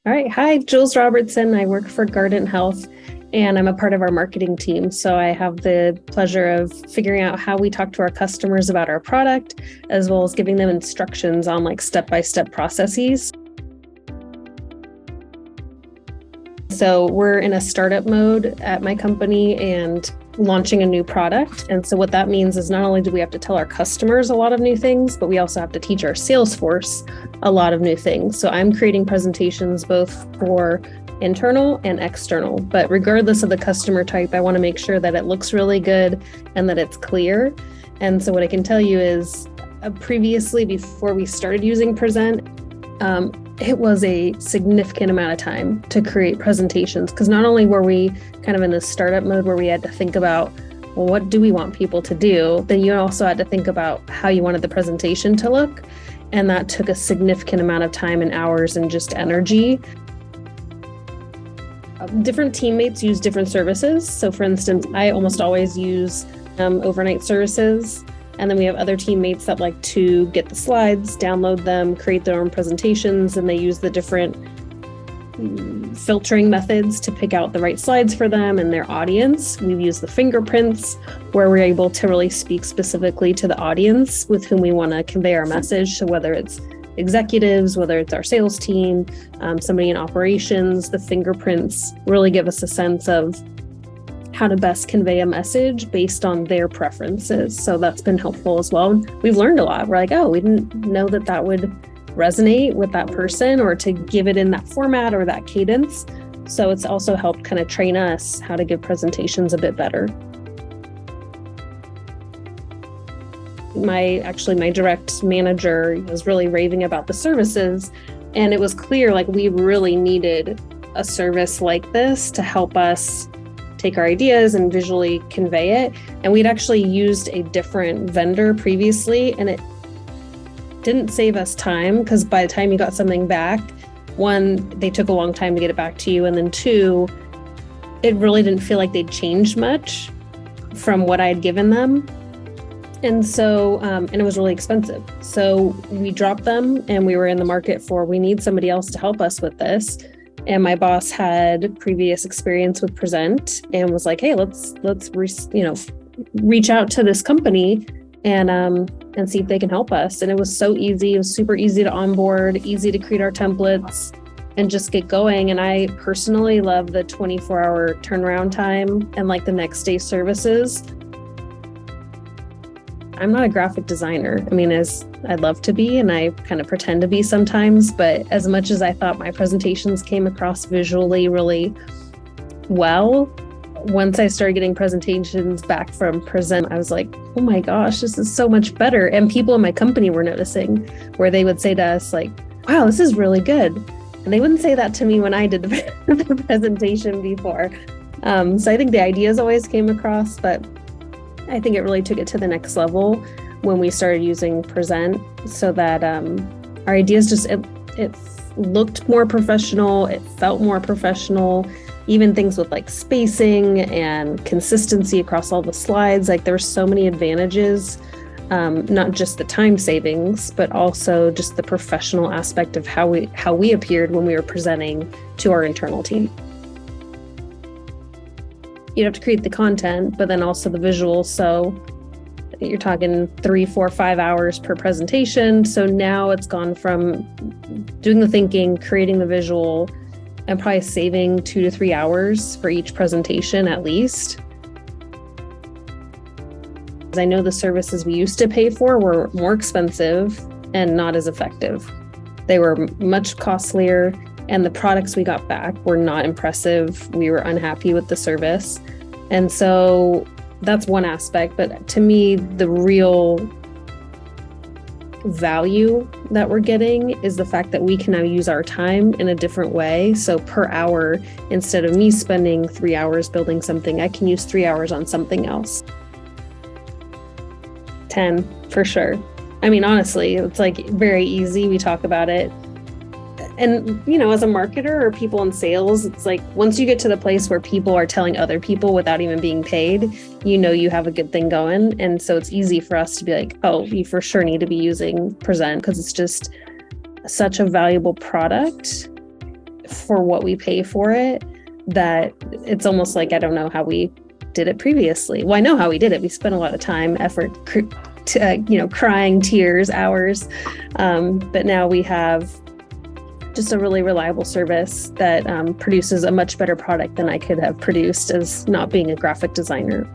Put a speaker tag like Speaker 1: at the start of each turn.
Speaker 1: All right. Hi, Jules Robertson. I work for Guardant Health and I'm a part of our marketing team. So I have the pleasure of figuring out how we talk to our customers about our product, as well as giving them instructions on like step-by-step processes. So we're in a startup mode at my company and launching a new product. And so what that means is not only do we have to tell our customers a lot of new things, but we also have to teach our sales force a lot of new things. So I'm creating presentations both for internal and external, but regardless of the customer type, I want to make sure that it looks really good and that it's clear. And so what I can tell you is previously, before we started using Prezent, it was a significant amount of time to create presentations, because not only were we kind of in this startup mode where we had to think about, well, what do we want people to do? Then you also had to think about how you wanted the presentation to look. And that took a significant amount of time and hours and just energy. Different teammates use different services. So for instance, I almost always use overnight services. And then we have other teammates that like to get the slides, download them, create their own presentations, and they use the different filtering methods to pick out the right slides for them and their audience. We've used the fingerprints, where we're able to really speak specifically to the audience with whom we want to convey our message. So whether it's executives, whether it's our sales team, somebody in operations, the fingerprints really give us a sense of how to best convey a message based on their preferences. So that's been helpful as well. We've learned a lot. We're like, oh, we didn't know that that would resonate with that person, or to give it in that format or that cadence. So it's also helped kind of train us how to give presentations a bit better. My direct manager was really raving about the services, and it was clear like we really needed a service like this to help us take our ideas and visually convey it. And we'd actually used a different vendor previously, and it didn't save us time, because by the time you got something back, one, they took a long time to get it back to you. And then two, it really didn't feel like they'd changed much from what I had given them. And so, and it was really expensive. So we dropped them and we were in the market for, we need somebody else to help us with this. And my boss had previous experience with Prezent and was like, hey, let's reach out to this company and see if they can help us. And it was so easy. It was super easy to onboard, easy to create our templates and just get going. And I personally love the 24-hour turnaround time and like the next day services. I'm not a graphic designer. I mean, as I'd love to be, and I kind of pretend to be sometimes, but as much as I thought my presentations came across visually really well, once I started getting presentations back from Prezent, I was like, oh my gosh, this is so much better. And people in my company were noticing, where they would say to us like, wow, this is really good. And they wouldn't say that to me when I did the presentation before. So I think the ideas always came across, but I think it really took it to the next level when we started using Prezent, so that our ideas just, it looked more professional, it felt more professional, even things with like spacing and consistency across all the slides. Like there were so many advantages, not just the time savings, but also just the professional aspect of how we appeared when we were presenting to our internal team. You'd have to create the content, but then also the visuals. So you're talking 3, 4, 5 hours per presentation. So now it's gone from doing the thinking, creating the visual, and probably saving 2 to 3 hours for each presentation at least. I know the services we used to pay for were more expensive and not as effective. They were much costlier, and the products we got back were not impressive. We were unhappy with the service. And so that's one aspect. But to me, the real value that we're getting is the fact that we can now use our time in a different way. So per hour, instead of me spending 3 hours building something, I can use 3 hours on something else. 10 for sure. I mean, honestly, it's like very easy. We talk about it. And, as a marketer or people in sales, it's like once you get to the place where people are telling other people without even being paid, you have a good thing going. And so it's easy for us to be like, oh, you for sure need to be using Prezent, because it's just such a valuable product for what we pay for it, that it's almost like I don't know how we did it previously. Well, I know how we did it. We spent a lot of time, effort, crying, tears, hours. But now we have just a really reliable service that produces a much better product than I could have produced as not being a graphic designer.